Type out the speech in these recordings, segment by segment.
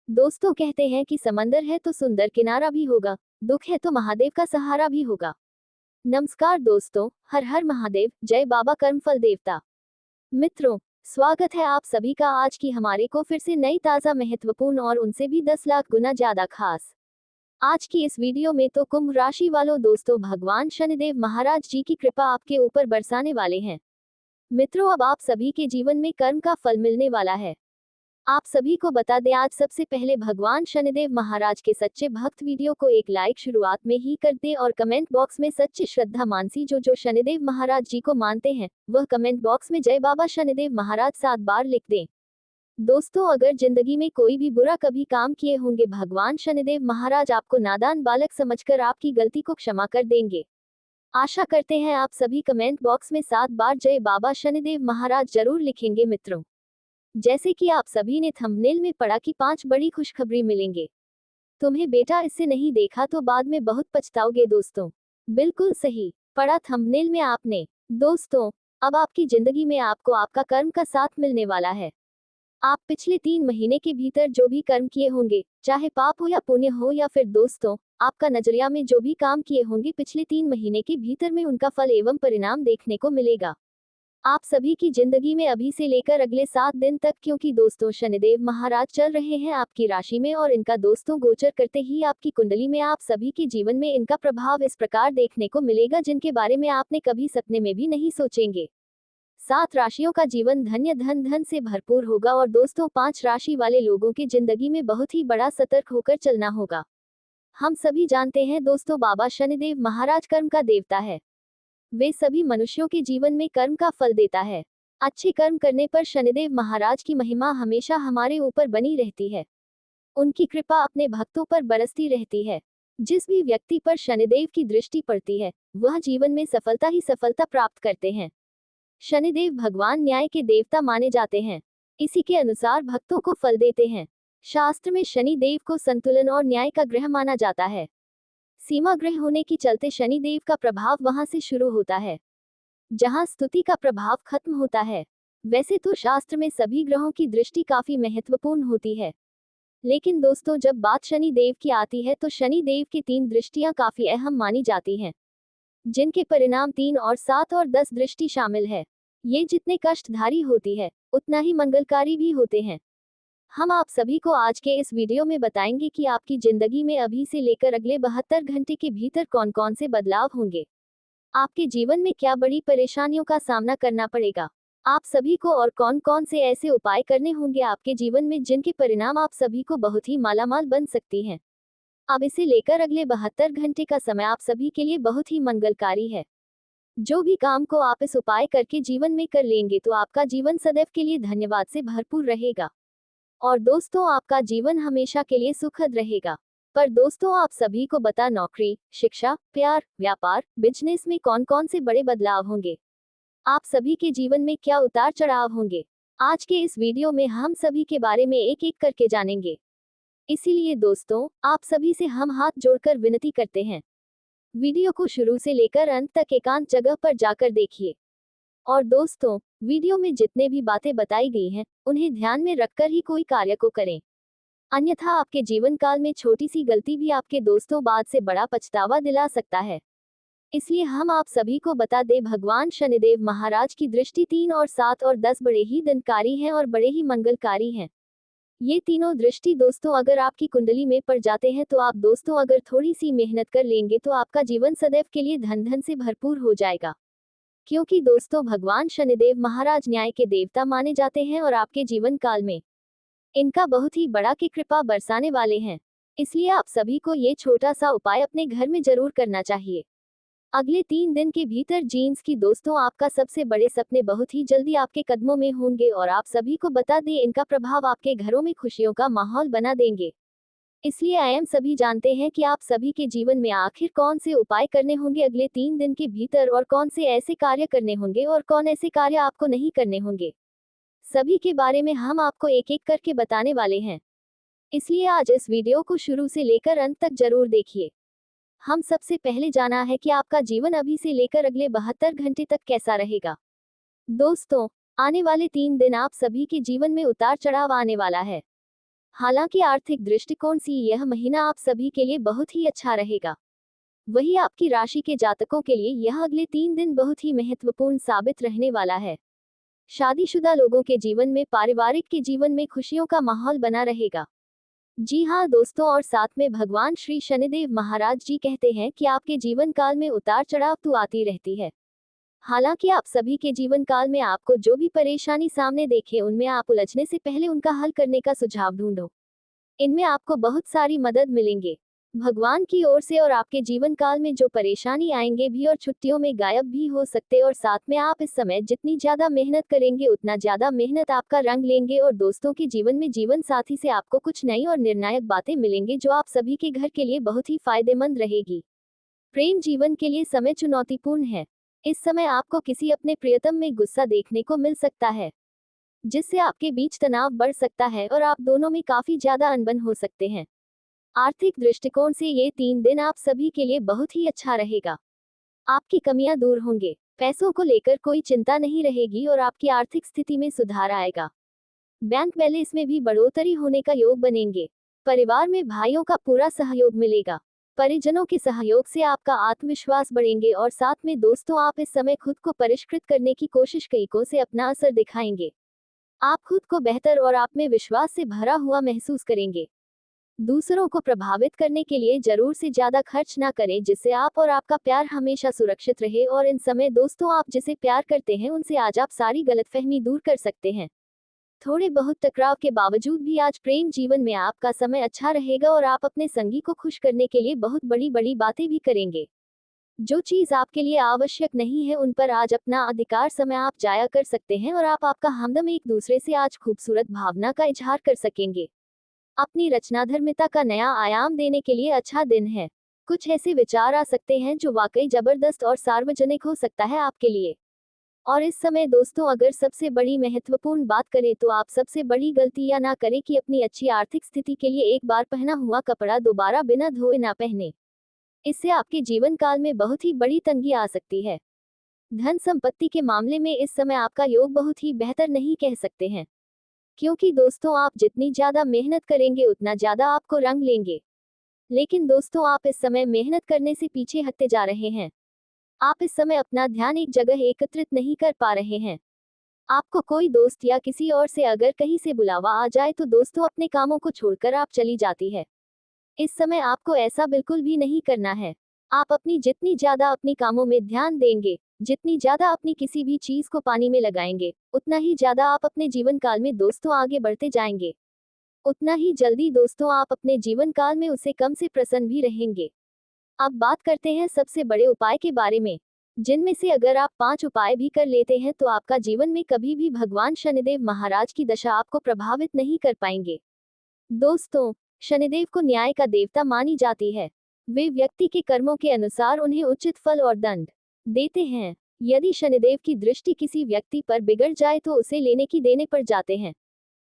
दोस्तों कहते हैं कि समंदर है तो सुंदर किनारा भी होगा, दुख है तो महादेव का सहारा भी होगा। नमस्कार दोस्तों, हर हर महादेव, जय बाबा कर्मफल देवता। मित्रों, स्वागत है आप सभी का आज की हमारे को फिर से नई ताज़ा महत्वपूर्ण और उनसे भी 10 लाख गुना ज्यादा खास आज की इस वीडियो में तो कुंभ राशि वालों दोस्तों भगवान शनिदेव महाराज जी की कृपा आपके ऊपर बरसाने वाले हैं। मित्रों, अब आप सभी के जीवन में कर्म का फल मिलने वाला है। आप सभी को बता दें, आज सबसे पहले भगवान शनिदेव महाराज के सच्चे भक्त वीडियो को एक लाइक शुरुआत में ही कर दें और कमेंट बॉक्स में सच्ची श्रद्धा मानसी जो शनिदेव महाराज जी को मानते हैं वह कमेंट बॉक्स में जय बाबा शनिदेव महाराज 7 बार लिख दें। दोस्तों, अगर जिंदगी में कोई भी बुरा कभी काम किए होंगे, भगवान शनिदेव महाराज आपको नादान बालक समझकर आपकी गलती को क्षमा कर देंगे। आशा करते हैं आप सभी कमेंट बॉक्स में 7 बार जय बाबा शनिदेव महाराज जरूर लिखेंगे। मित्रों, जैसे कि आप सभी ने थंबनेल में पढ़ा कि 5 बड़ी खुशखबरी मिलेंगे तुम्हें बेटा, इससे नहीं देखा तो बाद में बहुत पछताओगे। दोस्तों, बिल्कुल सही पढ़ा थंबनेल में आपने। दोस्तों, अब आपकी जिंदगी में आपको आपका कर्म का साथ मिलने वाला है। आप पिछले 3 महीने के भीतर जो भी कर्म किए होंगे, चाहे पाप हो या पुण्य हो, या फिर दोस्तों आपका नजरिया में जो भी काम किए होंगे पिछले 3 महीने के भीतर में उनका फल एवं परिणाम देखने को मिलेगा आप सभी की जिंदगी में अभी से लेकर अगले 7 दिन तक, क्योंकि दोस्तों शनिदेव महाराज चल रहे हैं आपकी राशि में और इनका दोस्तों गोचर करते ही आपकी कुंडली में आप सभी के जीवन में इनका प्रभाव इस प्रकार देखने को मिलेगा जिनके बारे में आपने कभी सपने में भी नहीं सोचेंगे। 7 राशियों का जीवन धन्य धन से भरपूर होगा और दोस्तों 5 राशि वाले लोगों की जिंदगी में बहुत ही बड़ा सतर्क होकर चलना होगा। हम सभी जानते हैं दोस्तों, बाबा शनिदेव महाराज कर्म का देवता है। वे सभी मनुष्यों के जीवन में कर्म का फल देता है। अच्छे कर्म करने पर शनिदेव महाराज की महिमा हमेशा हमारे ऊपर बनी रहती है। उनकी कृपा अपने भक्तों पर बरसती रहती है। जिस भी व्यक्ति पर शनिदेव की दृष्टि पड़ती है वह जीवन में सफलता ही सफलता प्राप्त करते हैं। शनिदेव भगवान न्याय के देवता माने जाते हैं। इसी के अनुसार भक्तों को फल देते हैं। शास्त्र में शनि देव को संतुलन और न्याय का ग्रह माना जाता है। सीमा ग्रह होने के चलते शनि देव का प्रभाव वहां से शुरू होता है जहां स्तुति का प्रभाव खत्म होता है। वैसे तो शास्त्र में सभी ग्रहों की दृष्टि काफी महत्वपूर्ण होती है, लेकिन दोस्तों जब बात शनि देव की आती है तो शनि देव की 3 दृष्टियां काफी अहम मानी जाती हैं, जिनके परिणाम 3 और 7 और 10 दृष्टि शामिल है। ये जितने कष्टधारी होती है उतना ही मंगलकारी भी होते हैं। हम आप सभी को आज के इस वीडियो में बताएंगे कि आपकी जिंदगी में अभी से लेकर अगले 72 घंटे के भीतर कौन कौन से बदलाव होंगे, आपके जीवन में क्या बड़ी परेशानियों का सामना करना पड़ेगा आप सभी को, और कौन कौन से ऐसे उपाय करने होंगे आपके जीवन में जिनके परिणाम आप सभी को बहुत ही मालामाल बन सकती हैं। अब इसे लेकर अगले 72 घंटे का समय आप सभी के लिए बहुत ही मंगलकारी है। जो भी काम को आप इस उपाय करके जीवन में कर लेंगे तो आपका जीवन सदैव के लिए धन्यवाद से भरपूर रहेगा और दोस्तों आपका जीवन हमेशा के लिए सुखद रहेगा। पर दोस्तों आप सभी को बता, नौकरी, शिक्षा, प्यार, व्यापार, बिजनेस में कौन कौन से बड़े बदलाव होंगे, आप सभी के जीवन में क्या उतार चढ़ाव होंगे, आज के इस वीडियो में हम सभी के बारे में एक एक करके जानेंगे। इसीलिए दोस्तों आप सभी से हम हाथ जोड़कर विनती करते हैं, वीडियो को शुरू से लेकर अंत तक एकांत जगह पर जाकर देखिए। और दोस्तों, वीडियो में जितने भी बातें बताई गई हैं उन्हें ध्यान में रखकर ही कोई कार्य को करें, अन्यथा आपके जीवन काल में छोटी सी गलती भी आपके दोस्तों बाद से बड़ा पछतावा दिला सकता है। इसलिए हम आप सभी को बता दें, भगवान शनिदेव महाराज की दृष्टि 3 और 7 और 10 बड़े ही दंडकारी हैं और बड़े ही मंगलकारी हैं। ये तीनों दृष्टि दोस्तों अगर आपकी कुंडली में पड़ जाते हैं तो आप दोस्तों अगर थोड़ी सी मेहनत कर लेंगे तो आपका जीवन सदैव के लिए धन से भरपूर हो जाएगा, क्योंकि दोस्तों भगवान शनिदेव महाराज न्याय के देवता माने जाते हैं और आपके जीवन काल में इनका बहुत ही बड़ा की कृपा बरसाने वाले हैं। इसलिए आप सभी को ये छोटा सा उपाय अपने घर में जरूर करना चाहिए। अगले 3 दिन के भीतर जीन्स की दोस्तों आपका सबसे बड़े सपने बहुत ही जल्दी आपके कदमों में होंगे और आप सभी को बता दें, इनका प्रभाव आपके घरों में खुशियों का माहौल बना देंगे। इसलिए आयम सभी जानते हैं कि आप सभी के जीवन में आखिर कौन से उपाय करने होंगे अगले 3 दिन के भीतर और कौन से ऐसे कार्य करने होंगे और कौन ऐसे कार्य आपको नहीं करने होंगे। सभी के बारे में हम आपको एक एक करके बताने वाले हैं, इसलिए आज इस वीडियो को शुरू से लेकर अंत तक जरूर देखिए। हम सबसे पहले जाना है कि आपका जीवन अभी से लेकर अगले 72 घंटे तक कैसा रहेगा। दोस्तों, आने वाले 3 दिन आप सभी के जीवन में उतार चढ़ाव आने वाला है। हालांकि आर्थिक दृष्टिकोण से यह महीना आप सभी के लिए बहुत ही अच्छा रहेगा। वही आपकी राशि के जातकों के लिए यह अगले 3 दिन बहुत ही महत्वपूर्ण साबित रहने वाला है। शादीशुदा लोगों के जीवन में, पारिवारिक के जीवन में खुशियों का माहौल बना रहेगा। जी हाँ दोस्तों, और साथ में भगवान श्री शनिदेव महाराज जी कहते हैं कि आपके जीवन काल में उतार चढ़ाव तो आती रहती है। हालांकि आप सभी के जीवन काल में आपको जो भी परेशानी सामने देखे, उनमें आप उलझने से पहले उनका हल करने का सुझाव ढूंढो। इनमें आपको बहुत सारी मदद मिलेंगे भगवान की ओर से, और आपके जीवन काल में जो परेशानी आएंगे भी और छुट्टियों में गायब भी हो सकते। और साथ में आप इस समय जितनी ज्यादा मेहनत करेंगे उतना ज्यादा मेहनत आपका रंग लेंगे, और दोस्तों के जीवन में जीवन साथी से आपको कुछ नई और निर्णायक बातें मिलेंगी जो आप सभी के घर के लिए बहुत ही फायदेमंद रहेगी। प्रेम जीवन के लिए समय चुनौतीपूर्ण है। इस समय आपको किसी अपने प्रियतम में गुस्सा देखने को मिल सकता है, जिससे आपके बीच तनाव बढ़ सकता है और आप दोनों में काफी ज्यादा अनबन हो सकते हैं। आर्थिक दृष्टिकोण से ये 3 दिन आप सभी के लिए बहुत ही अच्छा रहेगा। आपकी कमियां दूर होंगे, पैसों को लेकर कोई चिंता नहीं रहेगी और आपकी आर्थिक स्थिति में सुधार आएगा। बैंक बैलेंस में भी बढ़ोतरी होने का योग बनेंगे। परिवार में भाइयों का पूरा सहयोग मिलेगा। परिजनों के सहयोग से आपका आत्मविश्वास बढ़ेंगे, और साथ में दोस्तों आप इस समय खुद को परिष्कृत करने की कोशिश कईकों से अपना असर दिखाएंगे। आप खुद को बेहतर और आप में विश्वास से भरा हुआ महसूस करेंगे। दूसरों को प्रभावित करने के लिए जरूर से ज्यादा खर्च ना करें, जिससे आप और आपका प्यार हमेशा सुरक्षित रहे। और इन समय दोस्तों आप जिसे प्यार करते हैं उनसे आज आप सारी गलतफहमी दूर कर सकते हैं। थोड़े बहुत टकराव के बावजूद भी आज प्रेम जीवन में आपका समय अच्छा रहेगा, और आप अपने संगी को खुश करने के लिए बहुत बड़ी बड़ी बातें भी करेंगे। जो चीज आपके लिए आवश्यक नहीं है उन पर आज अपना अधिकार समय आप जाया कर सकते हैं, और आप आपका हमदम एक दूसरे से आज खूबसूरत भावना का इजहार कर सकेंगे। अपनी रचनाधर्मिता का नया आयाम देने के लिए अच्छा दिन है। कुछ ऐसे विचार आ सकते हैं जो वाकई जबरदस्त और सार्वजनिक हो सकता है आपके लिए। और इस समय दोस्तों अगर सबसे बड़ी महत्वपूर्ण बात करें तो आप सबसे बड़ी गलती या ना करें कि अपनी अच्छी आर्थिक स्थिति के लिए एक बार पहना हुआ कपड़ा दोबारा बिना धोए ना पहने। इससे आपके जीवन काल में बहुत ही बड़ी तंगी आ सकती है। धन संपत्ति के मामले में इस समय आपका योग बहुत ही बेहतर नहीं कह सकते हैं, क्योंकि दोस्तों आप जितनी ज्यादा मेहनत करेंगे उतना ज्यादा आपको रंग लेंगे। लेकिन दोस्तों आप इस समय मेहनत करने से पीछे हटते जा रहे हैं। आप इस समय अपना ध्यान एक जगह एकत्रित नहीं कर पा रहे हैं। आपको कोई दोस्त या किसी और से अगर कहीं से बुलावा आ जाए तो दोस्तों अपने कामों को छोड़कर आप चली जाती है। इस समय आपको ऐसा बिल्कुल भी नहीं करना है। आप अपनी जितनी ज्यादा अपनी कामों में ध्यान देंगे, जितनी ज्यादा अपनी किसी भी चीज को पानी में लगाएंगे, उतना ही ज्यादा आप अपने जीवन काल में दोस्तों आगे बढ़ते जाएंगे। उतना ही जल्दी दोस्तों आप अपने जीवन काल में उससे कम से प्रसन्न भी रहेंगे। अब बात करते हैं सबसे बड़े उपाय के बारे में, जिनमें से अगर आप 5 उपाय भी कर लेते हैं तो आपका जीवन में कभी भी भगवान शनिदेव महाराज की दशा आपको प्रभावित नहीं कर पाएंगे। दोस्तों, शनिदेव को न्याय का देवता मानी जाती है। वे व्यक्ति के कर्मों के अनुसार उन्हें उचित फल और दंड देते हैं। यदि शनिदेव की दृष्टि किसी व्यक्ति पर बिगड़ जाए तो उसे लेने की देने पड़ जाते हैं।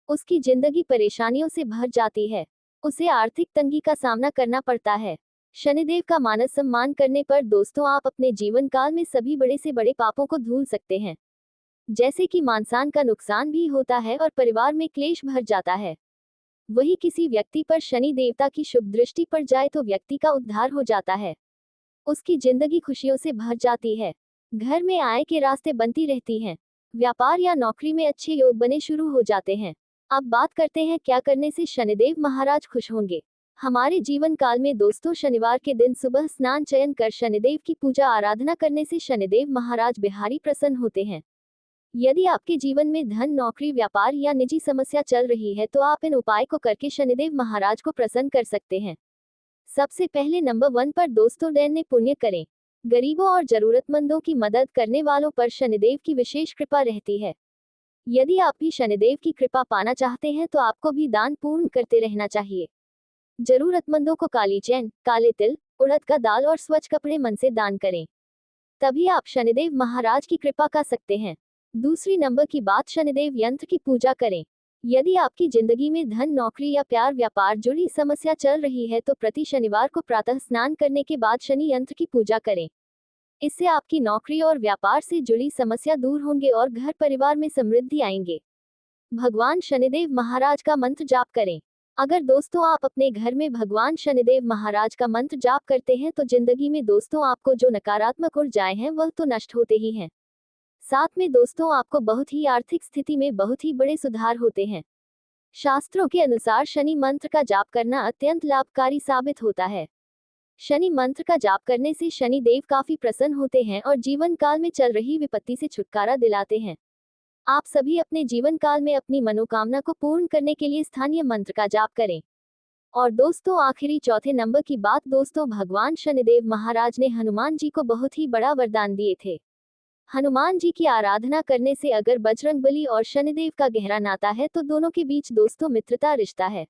उसकी जिंदगी परेशानियों से भर जाती है। उसे आर्थिक तंगी का सामना करना पड़ता है। शनिदेव का मान सम्मान करने पर दोस्तों आप अपने जीवन काल में सभी बड़े से बड़े पापों को धुल सकते हैं, जैसे कि मानसान का नुकसान भी होता है और परिवार में क्लेश भर जाता है। वही किसी व्यक्ति पर शनि देवता की शुभ दृष्टि पड़ जाए तो व्यक्ति का उद्धार हो जाता है। उसकी जिंदगी खुशियों से भर जाती है। घर में आय के रास्ते बनती रहती हैं। व्यापार या नौकरी में अच्छे योग बने शुरू हो जाते हैं। अब बात करते हैं क्या करने से शनिदेव महाराज खुश होंगे। हमारे जीवन काल में दोस्तों शनिवार के दिन सुबह स्नान चयन कर शनिदेव की पूजा आराधना करने से शनिदेव महाराज बिहारी प्रसन्न होते हैं। यदि आपके जीवन में धन, नौकरी, व्यापार या निजी समस्या चल रही है तो आप इन उपाय को करके शनिदेव महाराज को प्रसन्न कर सकते हैं। सबसे पहले नंबर 1 पर दोस्तों दैन्य पुण्य करें। गरीबों और जरूरतमंदों की मदद करने वालों पर शनिदेव की विशेष कृपा रहती है। यदि आप भी शनिदेव की कृपा पाना चाहते हैं तो आपको भी दान पूर्ण करते रहना चाहिए। जरूरतमंदों को काली चैन, काले तिल, उड़द का दाल और स्वच्छ कपड़े मन से दान करें, तभी आप शनिदेव महाराज की कृपा कर सकते हैं। दूसरी नंबर की बात, शनिदेव यंत्र की पूजा करें। यदि आपकी जिंदगी में धन, नौकरी या प्यार, व्यापार जुड़ी समस्या चल रही है तो प्रति शनिवार को प्रातः स्नान करने के बाद शनि यंत्र की पूजा करें। इससे आपकी नौकरी और व्यापार से जुड़ी समस्या दूर होंगे और घर परिवार में समृद्धि आएंगे। भगवान शनिदेव महाराज का मंत्र जाप करें। अगर दोस्तों आप अपने घर में भगवान शनिदेव महाराज का मंत्र जाप करते हैं तो जिंदगी में दोस्तों आपको जो नकारात्मक ऊर्जाएं हैं वह तो नष्ट होते ही हैं। साथ में दोस्तों आपको बहुत ही आर्थिक स्थिति में बहुत ही बड़े सुधार होते हैं। शास्त्रों के अनुसार शनि मंत्र का जाप करना अत्यंत लाभकारी साबित होता है। शनि मंत्र का जाप करने से शनि देव काफी प्रसन्न होते हैं और जीवन काल में चल रही विपत्ति से छुटकारा दिलाते हैं। आप सभी अपने जीवन काल में अपनी मनोकामना को पूर्ण करने के लिए स्थानीय मंत्र का जाप करें। और दोस्तों आखिरी चौथे नंबर की बात, दोस्तों भगवान शनिदेव महाराज ने हनुमान जी को बहुत ही बड़ा वरदान दिए थे। हनुमान जी की आराधना करने से अगर बजरंगबली और शनिदेव का गहरा नाता है तो दोनों के बीच दोस्तों मित्रता रिश्ता है।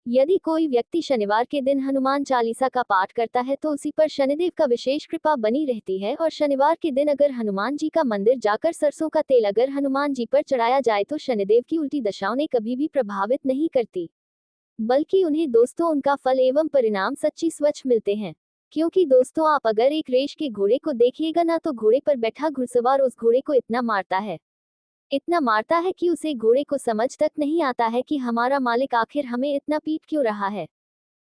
यदि कोई व्यक्ति शनिवार के दिन हनुमान चालीसा का पाठ करता है तो उसी पर शनिदेव का विशेष कृपा बनी रहती है। और शनिवार के दिन अगर हनुमान जी का मंदिर जाकर सरसों का तेल अगर हनुमान जी पर चढ़ाया जाए तो शनिदेव की उल्टी दशाओं ने कभी भी प्रभावित नहीं करती, बल्कि उन्हें दोस्तों उनका फल एवं परिणाम सच्ची स्वच्छ मिलते हैं। क्योंकि दोस्तों आप अगर एक रेस के घोड़े को देखिएगा ना तो घोड़े पर बैठा घुड़सवार उस घोड़े को इतना मारता है कि उसे घोड़े को समझ तक नहीं आता है कि हमारा मालिक आखिर हमें इतना पीट क्यों रहा है।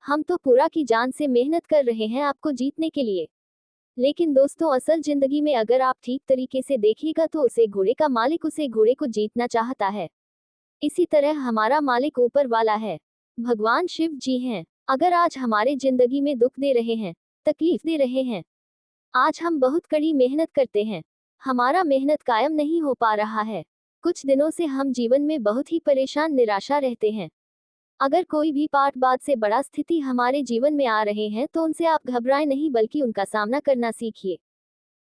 हम तो पूरा की जान से मेहनत कर रहे हैं आपको जीतने के लिए। लेकिन दोस्तों असल जिंदगी में अगर आप ठीक तरीके से देखिएगा तो उसे घोड़े का मालिक उसे घोड़े को जीतना चाहता है। इसी तरह हमारा मालिक ऊपर वाला है, भगवान शिव जी हैं। अगर आज हमारे जिंदगी में दुख दे रहे हैं, तकलीफ दे रहे हैं, आज हम बहुत कड़ी मेहनत करते हैं, हमारा मेहनत कायम नहीं हो पा रहा है, कुछ दिनों से हम जीवन में बहुत ही परेशान निराशा रहते हैं। अगर कोई भी पाठ बाद से बड़ा स्थिति हमारे जीवन में आ रहे हैं तो उनसे आप घबराएं नहीं बल्कि उनका सामना करना सीखिए।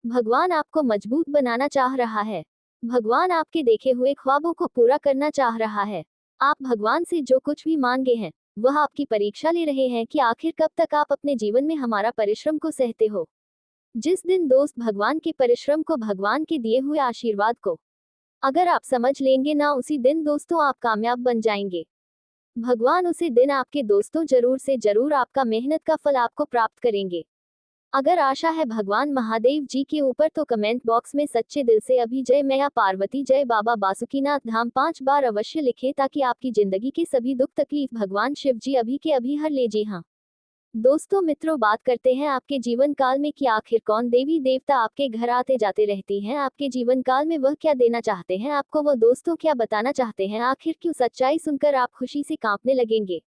भगवान आपको मजबूत बनाना चाह रहा है। भगवान आपके देखे हुए ख्वाबों को पूरा करना चाह रहा है। आप भगवान से जो कुछ भी मांगे हैं वह आपकी परीक्षा ले रहे हैं कि आखिर कब तक आप अपने जीवन में हमारा परिश्रम को सहते हो। जिस दिन दोस्त भगवान के परिश्रम को, भगवान के दिए हुए आशीर्वाद को अगर आप समझ लेंगे ना, उसी दिन दोस्तों आप कामयाब बन जाएंगे। भगवान उसी दिन आपके दोस्तों जरूर से जरूर आपका मेहनत का फल आपको प्राप्त करेंगे। अगर आशा है भगवान महादेव जी के ऊपर तो कमेंट बॉक्स में सच्चे दिल से अभी जय मैया पार्वती जय बाबा बासुकीनाथ धाम 5 बार अवश्य लिखें ताकि आपकी जिंदगी के सभी दुख तकलीफ भगवान शिव जी अभी के अभी हर ले। जी हाँ दोस्तों मित्रों, बात करते हैं आपके जीवन काल में कि आखिर कौन देवी देवता आपके घर आते जाते रहती हैं। आपके जीवन काल में वह क्या देना चाहते हैं आपको, वो दोस्तों क्या बताना चाहते हैं। आखिर क्यों सच्चाई सुनकर आप खुशी से कांपने लगेंगे,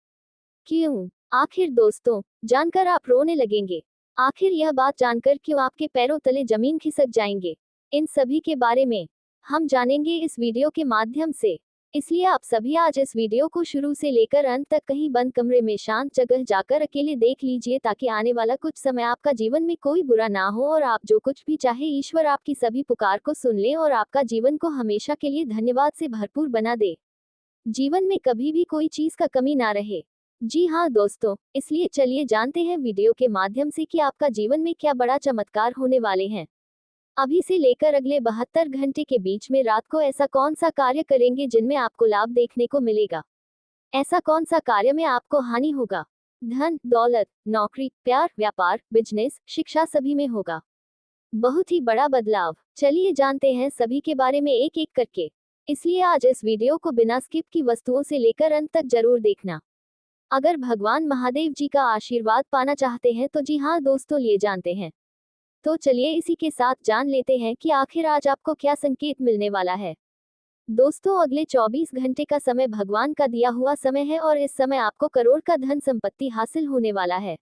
क्यों आखिर दोस्तों जानकर आप रोने लगेंगे, आखिर यह बात जानकर क्यों आपके पैरों तले जमीन खिसक जाएंगे, इन सभी के बारे में हम जानेंगे इस वीडियो के माध्यम से। इसलिए आप सभी आज इस वीडियो को शुरू से लेकर अंत तक कहीं बंद कमरे में शांत जगह जाकर अकेले देख लीजिए ताकि आने वाला कुछ समय आपका जीवन में कोई बुरा ना हो और आप जो कुछ भी चाहे ईश्वर आपकी सभी पुकार को सुन ले और आपका जीवन को हमेशा के लिए धन्यवाद से भरपूर बना दे। जीवन में कभी भी कोई चीज का कमी ना रहे। जी हाँ दोस्तों, इसलिए चलिए जानते हैं वीडियो के माध्यम से कि आपका जीवन में क्या बड़ा चमत्कार होने वाले हैं। अभी से लेकर अगले 72 घंटे के बीच में रात को ऐसा कौन सा कार्य करेंगे जिनमें आपको लाभ देखने को मिलेगा, ऐसा कौन सा कार्य में आपको हानि होगा। धन दौलत नौकरी प्यार व्यापार बिजनेस शिक्षा सभी में होगा बहुत ही बड़ा बदलाव। चलिए जानते हैं सभी के बारे में एक एक करके। इसलिए आज इस वीडियो को बिना स्किप की वस्तुओं से लेकर अंत तक जरूर देखना। अगर भगवान महादेव जी का आशीर्वाद पाना चाहते हैं तो जी हाँ दोस्तों लिए जानते हैं। तो चलिए इसी के साथ जान लेते हैं कि आखिर आज आपको क्या संकेत मिलने वाला है। दोस्तों अगले 24 घंटे का समय भगवान का दिया हुआ समय है और इस समय आपको करोड़ का धन संपत्ति हासिल होने वाला है।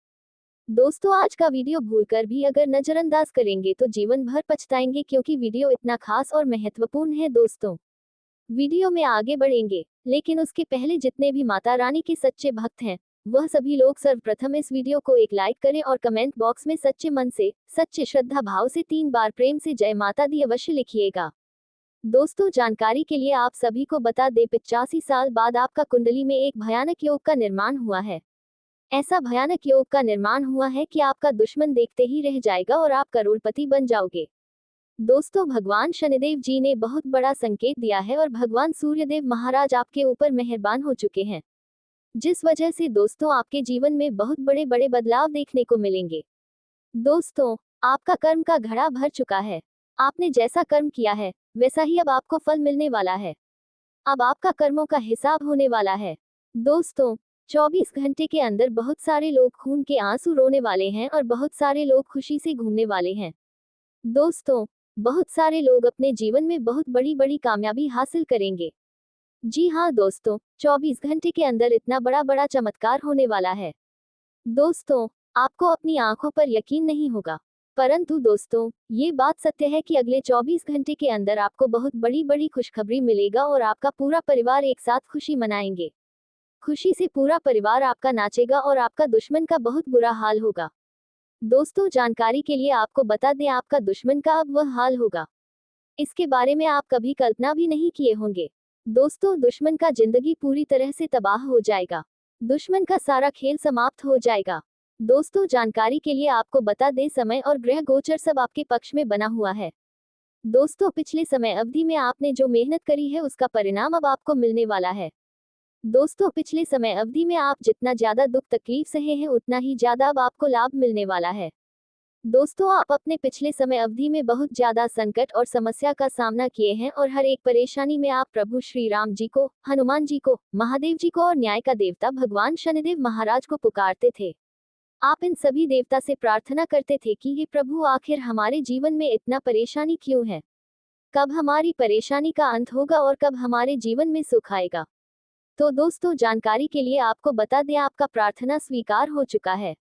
दोस्तों आज का वीडियो भूलकर भी अगर नजरअंदाज करेंगे तो जीवन भर पछताएंगे क्योंकि वीडियो इतना खास और महत्वपूर्ण है। दोस्तों वीडियो में आगे बढ़ेंगे लेकिन उसके पहले जितने भी माता रानी के सच्चे भक्त हैं वह सभी लोग सर्वप्रथम इस वीडियो को एक लाइक करें और कमेंट बॉक्स में सच्चे मन से सच्चे श्रद्धा भाव से 3 बार प्रेम से जय माता दी अवश्य लिखिएगा। दोस्तों जानकारी के लिए आप सभी को बता दें 85 साल बाद आपका कुंडली में एक भयानक योग का निर्माण हुआ है। ऐसा भयानक योग का निर्माण हुआ है कि आपका दुश्मन देखते ही रह जाएगा और आप करोड़पति बन जाओगे। दोस्तों भगवान शनिदेव जी ने बहुत बड़ा संकेत दिया है और भगवान सूर्यदेव महाराज आपके ऊपर मेहरबान हो चुके हैं, जिस वजह से दोस्तों आपके जीवन में बहुत बड़े बड़े बदलाव देखने को मिलेंगे। दोस्तों आपका कर्म का घड़ा भर चुका है। आपने जैसा कर्म किया है वैसा ही अब आपको फल मिलने वाला है। अब आपका कर्मों का हिसाब होने वाला है। दोस्तों 24 घंटे के अंदर बहुत सारे लोग खून के आंसू रोने वाले हैं और बहुत सारे लोग खुशी से घूमने वाले हैं। दोस्तों, बहुत सारे लोग अपने जीवन में बहुत बड़ी बड़ी कामयाबी हासिल करेंगे। जी हाँ दोस्तों, 24 घंटे के अंदर इतना बड़ा बड़ा चमत्कार होने वाला है। दोस्तों, आपको अपनी आंखों पर यकीन नहीं होगा, परंतु दोस्तों, ये बात सत्य है कि अगले 24 घंटे के अंदर आपको बहुत बड़ी बड़ी खुशखबरी मिलेगा और आपका पूरा परिवार एक साथ खुशी मनाएंगे। खुशी से पूरा परिवार आपका नाचेगा और आपका दुश्मन का बहुत बुरा हाल होगा। दोस्तों, जानकारी के लिए आपको बता दें, आपका दुश्मन का अब वह हाल होगा, इसके बारे में आप कभी कल्पना भी नहीं किए होंगे। दोस्तों, दुश्मन का जिंदगी पूरी तरह से तबाह हो जाएगा। दुश्मन का सारा खेल समाप्त हो जाएगा। दोस्तों, जानकारी के लिए आपको बता दें, समय और ग्रह गोचर सब आपके पक्ष में बना हुआ है। दोस्तों, पिछले समय अवधि में आपने जो मेहनत करी है उसका परिणाम अब आपको मिलने वाला है। दोस्तों, पिछले समय अवधि में आप जितना ज्यादा दुख तकलीफ सहे हैं उतना ही ज्यादा अब आपको लाभ मिलने वाला है। दोस्तों, आप अपने पिछले समय अवधि में बहुत ज्यादा संकट और समस्या का सामना किए हैं और हर एक परेशानी में आप प्रभु श्री राम जी को, हनुमान जी को, महादेव जी को और न्याय का देवता भगवान शनिदेव महाराज को पुकारते थे। आप इन सभी देवता से प्रार्थना करते थे कि हे प्रभु, आखिर हमारे जीवन में इतना परेशानी क्यों है? कब हमारी परेशानी का अंत होगा और कब हमारे जीवन में सुख आएगा? तो दोस्तों, जानकारी के लिए आपको बता दें, आपका प्रार्थना स्वीकार हो चुका है।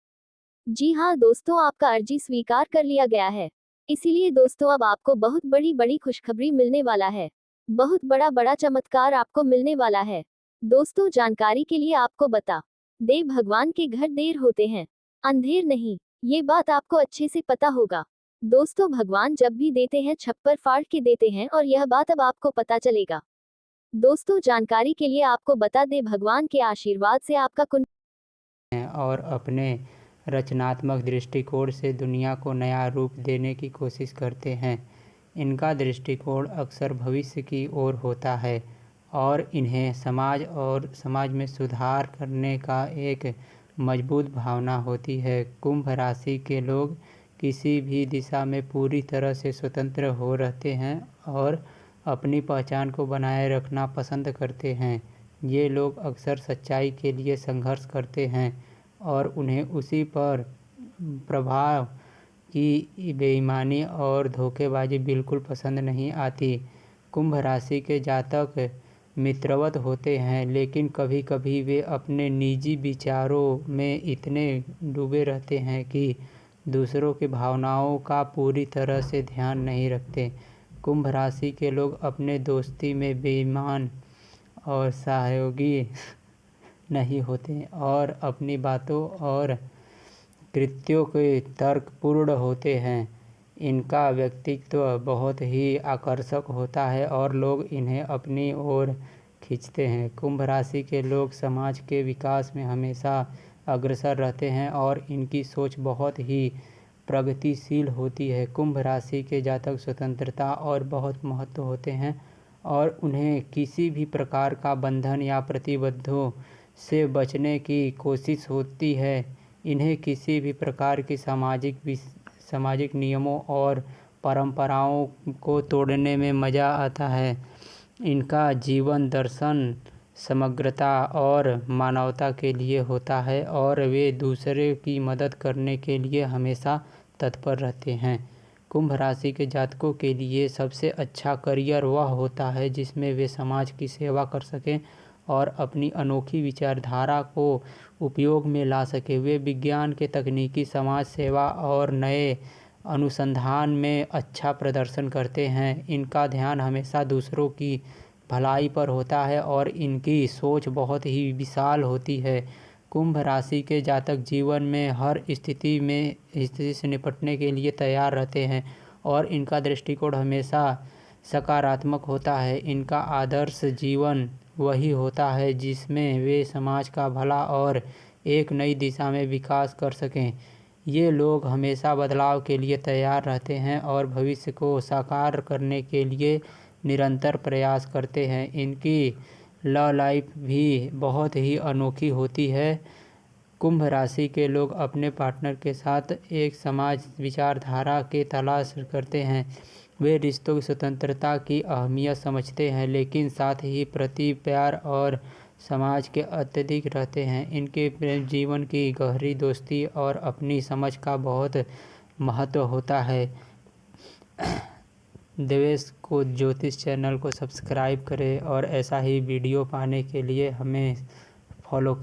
जी हाँ दोस्तों, आपका अर्जी स्वीकार कर लिया गया है। इसीलिए दोस्तों, अब आपको बहुत बड़ी बड़ी खुशखबरी मिलने वाला है। बहुत बड़ा बड़ा चमत्कार आपको मिलने वाला है। दोस्तों, जानकारी के लिए आपको बता दे, भगवान के घर देर होते हैं, अंधेर नहीं। ये बात आपको अच्छे से पता होगा। दोस्तों, भगवान जब भी देते हैं छप्पर फाड़ के देते हैं और यह बात अब आपको पता चलेगा। दोस्तों, जानकारी के लिए आपको बता दे, भगवान के आशीर्वाद से आपका कुंडली हैं और अपने रचनात्मक दृष्टिकोण से दुनिया को नया रूप देने की कोशिश करते हैं। इनका दृष्टिकोण अक्सर भविष्य की ओर होता है और इन्हें समाज में सुधार करने का एक मजबूत भावना होती है। कुंभ राशि के लोग किसी भी दिशा में पूरी तरह से स्वतंत्र हो रहते हैं और अपनी पहचान को बनाए रखना पसंद करते हैं। ये लोग अक्सर सच्चाई के लिए संघर्ष करते हैं और उन्हें उसी पर प्रभाव की बेईमानी और धोखेबाजी बिल्कुल पसंद नहीं आती। कुंभ राशि के जातक मित्रवत होते हैं, लेकिन कभी कभी वे अपने निजी विचारों में इतने डूबे रहते हैं कि दूसरों की भावनाओं का पूरी तरह से ध्यान नहीं रखते। कुंभ राशि के लोग अपने दोस्ती में बेईमान और सहयोगी नहीं होते और अपनी बातों और कृत्यों के तर्कपूर्ण होते हैं। इनका व्यक्तित्व बहुत ही आकर्षक होता है और लोग इन्हें अपनी ओर खींचते हैं। कुंभ राशि के लोग समाज के विकास में हमेशा अग्रसर रहते हैं और इनकी सोच बहुत ही प्रगतिशील होती है। कुंभ राशि के जातक स्वतंत्रता और बहुत महत्व होते हैं और उन्हें किसी भी प्रकार का बंधन या प्रतिबद्धों से बचने की कोशिश होती है। इन्हें किसी भी प्रकार की सामाजिक नियमों और परंपराओं को तोड़ने में मज़ा आता है। इनका जीवन दर्शन समग्रता और मानवता के लिए होता है और वे दूसरे की मदद करने के लिए हमेशा तत्पर रहते हैं। कुंभ राशि के जातकों के लिए सबसे अच्छा करियर वह होता है जिसमें वे समाज की सेवा कर सकें और अपनी अनोखी विचारधारा को उपयोग में ला सके। वे विज्ञान के तकनीकी, समाज सेवा और नए अनुसंधान में अच्छा प्रदर्शन करते हैं। इनका ध्यान हमेशा दूसरों की भलाई पर होता है और इनकी सोच बहुत ही विशाल होती है। कुंभ राशि के जातक जीवन में हर स्थिति से निपटने के लिए तैयार रहते हैं और इनका दृष्टिकोण हमेशा सकारात्मक होता है। इनका आदर्श जीवन वही होता है जिसमें वे समाज का भला और एक नई दिशा में विकास कर सकें। ये लोग हमेशा बदलाव के लिए तैयार रहते हैं और भविष्य को साकार करने के लिए निरंतर प्रयास करते हैं। इनकी लव लाइफ भी बहुत ही अनोखी होती है। कुंभ राशि के लोग अपने पार्टनर के साथ एक समाज विचारधारा की तलाश करते हैं। वे रिश्तों की स्वतंत्रता की अहमियत समझते हैं, लेकिन साथ ही प्रति प्यार और समाज के अत्यधिक रहते हैं। इनके प्रेम जीवन की गहरी दोस्ती और अपनी समझ का बहुत महत्व होता है। देवेश को ज्योतिष चैनल को सब्सक्राइब करें और ऐसा ही वीडियो पाने के लिए हमें फॉलो करें।